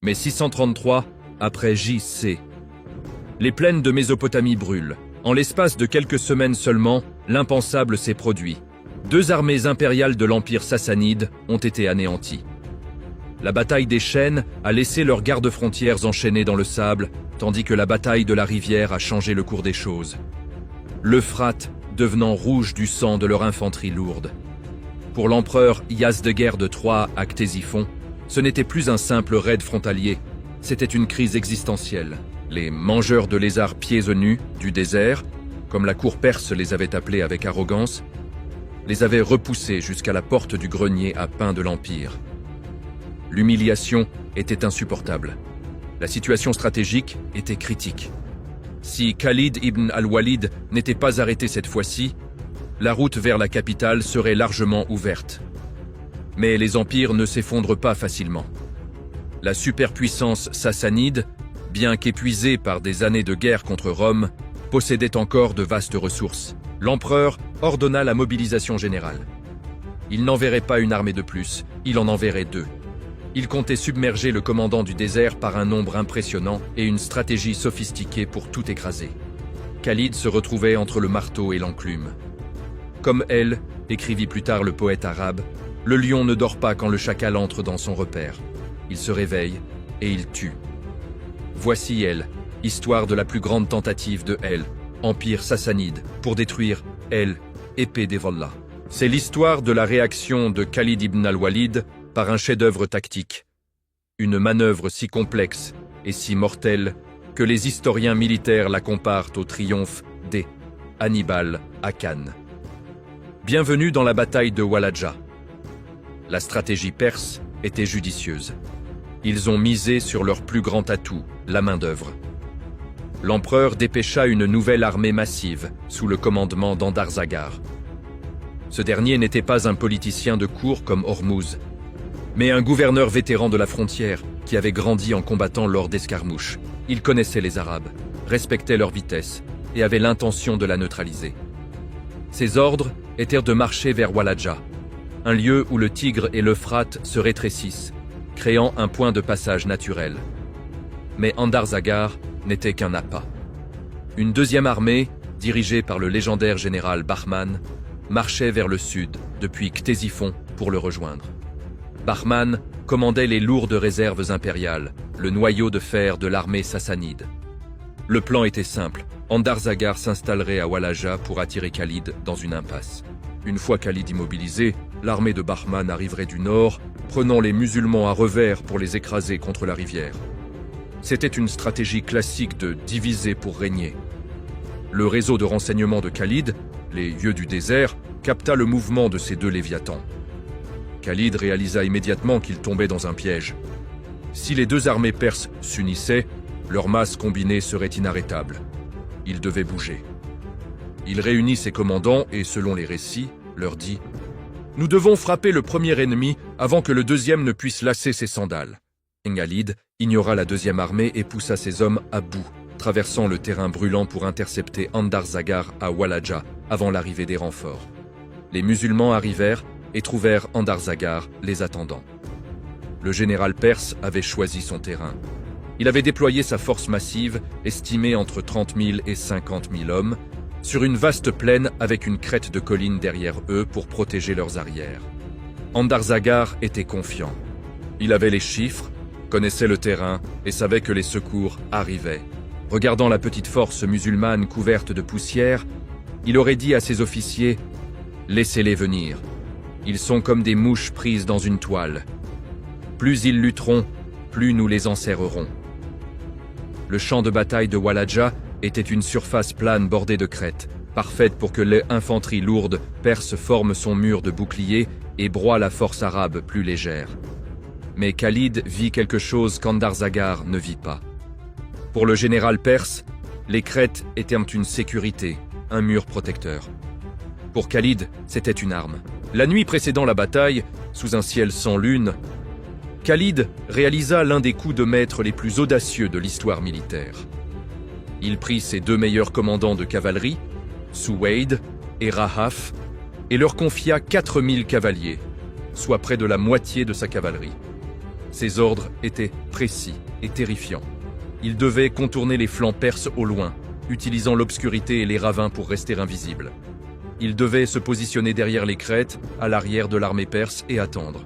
Mai 633, après J.C. Les plaines de Mésopotamie brûlent. En l'espace de quelques semaines seulement, l'impensable s'est produit. 2 armées impériales de l'Empire sassanide ont été anéanties. La bataille des chaînes a laissé leurs gardes-frontières enchaînés dans le sable, tandis que la bataille de la rivière a changé le cours des choses. L'Euphrate devenant rouge du sang de leur infanterie lourde. Pour l'empereur Yazdegerd de Troie à Ctésiphon, ce n'était plus un simple raid frontalier, c'était une crise existentielle. Les mangeurs de lézards pieds nus du désert, comme la cour perse les avait appelés avec arrogance, les avaient repoussés jusqu'à la porte du grenier à pain de l'Empire. L'humiliation était insupportable. La situation stratégique était critique. Si Khalid ibn al-Walid n'était pas arrêté cette fois-ci, la route vers la capitale serait largement ouverte. Mais les empires ne s'effondrent pas facilement. La superpuissance sassanide, bien qu'épuisée par des années de guerre contre Rome, possédait encore de vastes ressources. L'empereur ordonna la mobilisation générale. Il n'enverrait pas une armée de plus, il en enverrait 2. Il comptait submerger le commandant du désert par un nombre impressionnant et une stratégie sophistiquée pour tout écraser. Khalid se retrouvait entre le marteau et l'enclume. Comme elle, écrivit plus tard le poète arabe, le lion ne dort pas quand le chacal entre dans son repère. Il se réveille et il tue. Voici elle, histoire de la plus grande tentative de El, empire sassanide, pour détruire El, épée d'Evollah. C'est l'histoire de la réaction de Khalid ibn al-Walid par un chef-d'œuvre tactique. Une manœuvre si complexe et si mortelle que les historiens militaires la comparent au triomphe des Hannibal à Cannes. Bienvenue dans la bataille de Walaja. La stratégie perse était judicieuse. Ils ont misé sur leur plus grand atout, la main-d'œuvre. L'empereur dépêcha une nouvelle armée massive, sous le commandement d'Andarzaghar. Ce dernier n'était pas un politicien de cour comme Hormuz, mais un gouverneur vétéran de la frontière qui avait grandi en combattant lors d'escarmouches. Il connaissait les Arabes, respectait leur vitesse et avait l'intention de la neutraliser. Ses ordres étaient de marcher vers Walaja, un lieu où le Tigre et l'Euphrate se rétrécissent, créant un point de passage naturel. Mais Andarzaghar n'était qu'un appât. Une deuxième armée, dirigée par le légendaire général Bahman, marchait vers le sud, depuis Ctésiphon, pour le rejoindre. Bahman commandait les lourdes réserves impériales, le noyau de fer de l'armée sassanide. Le plan était simple, Andarzaghar s'installerait à Walaja pour attirer Khalid dans une impasse. Une fois Khalid immobilisé, l'armée de Bahman arriverait du nord, prenant les musulmans à revers pour les écraser contre la rivière. C'était une stratégie classique de diviser pour régner. Le réseau de renseignement de Khalid, les yeux du désert, capta le mouvement de ces 2 léviathans. Khalid réalisa immédiatement qu'il tombait dans un piège. Si les 2 armées perses s'unissaient, leur masse combinée serait inarrêtable. Il devait bouger. Il réunit ses commandants et, selon les récits, leur dit « Nous devons frapper le premier ennemi avant que le deuxième ne puisse lasser ses sandales. » Khalid ignora la deuxième armée et poussa ses hommes à bout, traversant le terrain brûlant pour intercepter Andarzaghar à Walaja avant l'arrivée des renforts. Les musulmans arrivèrent et trouvèrent Andarzaghar les attendant. Le général perse avait choisi son terrain. Il avait déployé sa force massive, estimée entre 30 000 et 50 000 hommes, sur une vaste plaine avec une crête de colline derrière eux pour protéger leurs arrières. Andarzaghar était confiant. Il avait les chiffres, connaissait le terrain et savait que les secours arrivaient. Regardant la petite force musulmane couverte de poussière, il aurait dit à ses officiers « Laissez-les venir. Ils sont comme des mouches prises dans une toile. Plus ils lutteront, plus nous les enserrerons. » Le champ de bataille de Walaja était une surface plane bordée de crêtes, parfaite pour que l'infanterie lourde perse forme son mur de boucliers et broie la force arabe plus légère. Mais Khalid vit quelque chose qu'Andarzaghar ne vit pas. Pour le général perse, les crêtes étaient une sécurité, un mur protecteur. Pour Khalid, c'était une arme. La nuit précédant la bataille, sous un ciel sans lune, Khalid réalisa l'un des coups de maître les plus audacieux de l'histoire militaire. Il prit ses 2 meilleurs commandants de cavalerie, Suwayd et Rahaf, et leur confia 4000 cavaliers, soit près de la moitié de sa cavalerie. Ses ordres étaient précis et terrifiants. Il devait contourner les flancs perses au loin, utilisant l'obscurité et les ravins pour rester invisible. Il devait se positionner derrière les crêtes, à l'arrière de l'armée perse et attendre.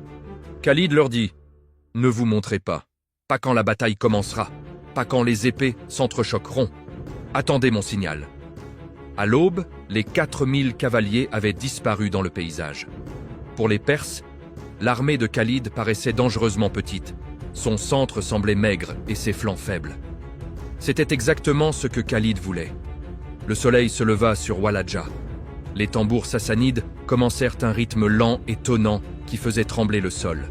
Khalid leur dit « Ne vous montrez pas quand la bataille commencera, pas quand les épées s'entrechoqueront. Attendez mon signal. » À l'aube, les 4000 cavaliers avaient disparu dans le paysage. Pour les Perses, l'armée de Khalid paraissait dangereusement petite. Son centre semblait maigre et ses flancs faibles. C'était exactement ce que Khalid voulait. Le soleil se leva sur Walaja. Les tambours sassanides commencèrent un rythme lent et tonnant qui faisait trembler le sol.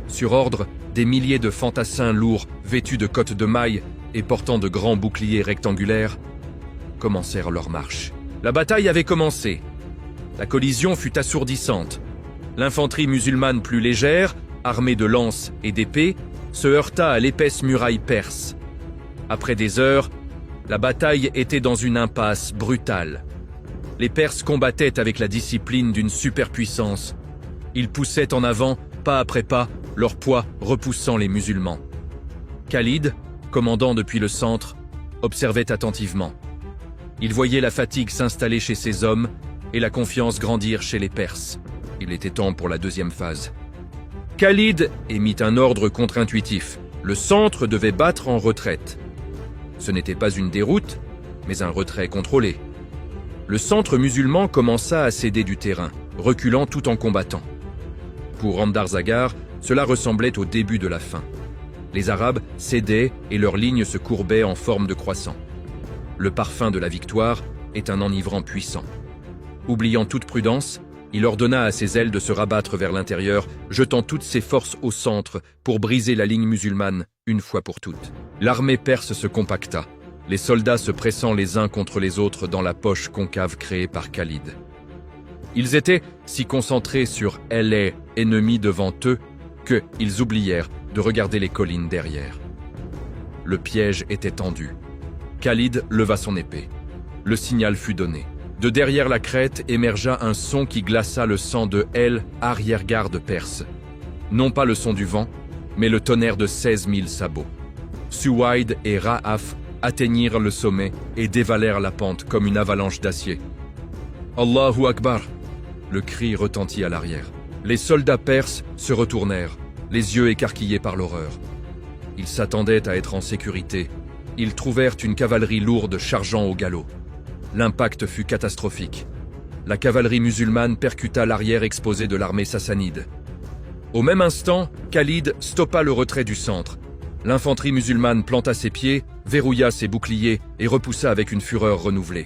Sur ordre, des milliers de fantassins lourds, vêtus de cottes de mailles et portant de grands boucliers rectangulaires, commencèrent leur marche. La bataille avait commencé. La collision fut assourdissante. L'infanterie musulmane plus légère, armée de lances et d'épées, se heurta à l'épaisse muraille perse. Après des heures, la bataille était dans une impasse brutale. Les Perses combattaient avec la discipline d'une superpuissance. Ils poussaient en avant, pas après pas, leur poids repoussant les musulmans. Khalid, commandant depuis le centre, observait attentivement. Il voyait la fatigue s'installer chez ses hommes et la confiance grandir chez les Perses. Il était temps pour la deuxième phase. Khalid émit un ordre contre-intuitif. Le centre devait battre en retraite. Ce n'était pas une déroute, mais un retrait contrôlé. Le centre musulman commença à céder du terrain, reculant tout en combattant. Pour Andarzaghar, cela ressemblait au début de la fin. Les Arabes cédaient et leurs lignes se courbaient en forme de croissant. Le parfum de la victoire est un enivrant puissant. Oubliant toute prudence, il ordonna à ses ailes de se rabattre vers l'intérieur, jetant toutes ses forces au centre pour briser la ligne musulmane une fois pour toutes. L'armée perse se compacta, les soldats se pressant les uns contre les autres dans la poche concave créée par Khalid. Ils étaient si concentrés sur « les ennemis devant eux » qu'ils oublièrent de regarder les collines derrière. Le piège était tendu. Khalid leva son épée. Le signal fut donné. De derrière la crête émergea un son qui glaça le sang de arrière-garde perse. Non pas le son du vent, mais le tonnerre de 16 000 sabots. Suwaid et Ra'af atteignirent le sommet et dévalèrent la pente comme une avalanche d'acier. « Allahu Akbar !» Le cri retentit à l'arrière. Les soldats perses se retournèrent, les yeux écarquillés par l'horreur. Ils s'attendaient à être en sécurité. Ils trouvèrent une cavalerie lourde chargeant au galop. L'impact fut catastrophique. La cavalerie musulmane percuta l'arrière exposé de l'armée sassanide. Au même instant, Khalid stoppa le retrait du centre. L'infanterie musulmane planta ses pieds, verrouilla ses boucliers et repoussa avec une fureur renouvelée.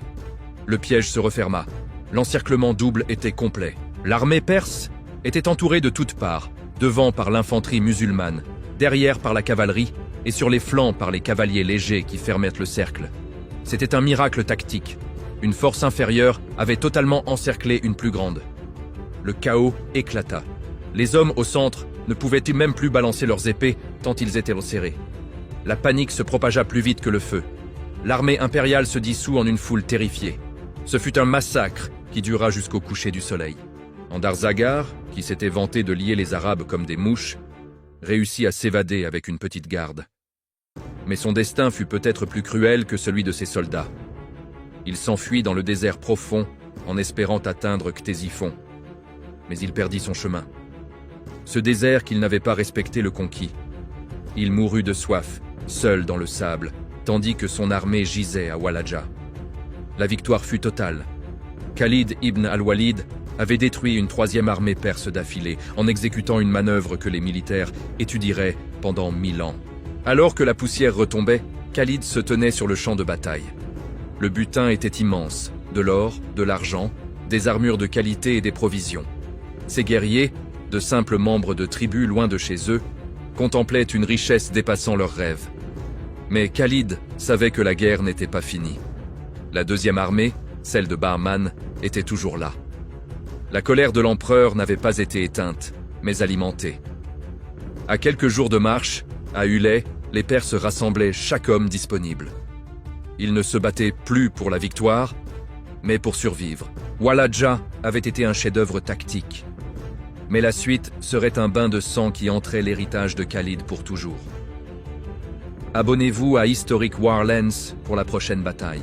Le piège se referma. L'encerclement double était complet. L'armée perse était entourée de toutes parts, devant par l'infanterie musulmane, derrière par la cavalerie et sur les flancs par les cavaliers légers qui fermaient le cercle. C'était un miracle tactique. Une force inférieure avait totalement encerclé une plus grande. Le chaos éclata. Les hommes au centre ne pouvaient même plus balancer leurs épées tant ils étaient resserrés. La panique se propagea plus vite que le feu. L'armée impériale se dissout en une foule terrifiée. Ce fut un massacre qui dura jusqu'au coucher du soleil. Andarzaghar, qui s'était vanté de lier les Arabes comme des mouches, réussit à s'évader avec une petite garde. Mais son destin fut peut-être plus cruel que celui de ses soldats. Il s'enfuit dans le désert profond en espérant atteindre Ctésiphon. Mais il perdit son chemin. Ce désert qu'il n'avait pas respecté le conquit. Il mourut de soif, seul dans le sable, tandis que son armée gisait à Walaja. La victoire fut totale. Khalid ibn al-Walid avait détruit une troisième armée perse d'affilée en exécutant une manœuvre que les militaires étudieraient pendant 1000 ans. Alors que la poussière retombait, Khalid se tenait sur le champ de bataille. Le butin était immense, de l'or, de l'argent, des armures de qualité et des provisions. Ces guerriers, de simples membres de tribus loin de chez eux, contemplaient une richesse dépassant leurs rêves. Mais Khalid savait que la guerre n'était pas finie. La deuxième armée, celle de Bahman, était toujours là. La colère de l'empereur n'avait pas été éteinte, mais alimentée. À quelques jours de marche, à Ulay, les Perses rassemblaient chaque homme disponible. Ils ne se battaient plus pour la victoire, mais pour survivre. Walaja avait été un chef-d'œuvre tactique. Mais la suite serait un bain de sang qui entrait l'héritage de Khalid pour toujours. Abonnez-vous à Historic Warlands pour la prochaine bataille.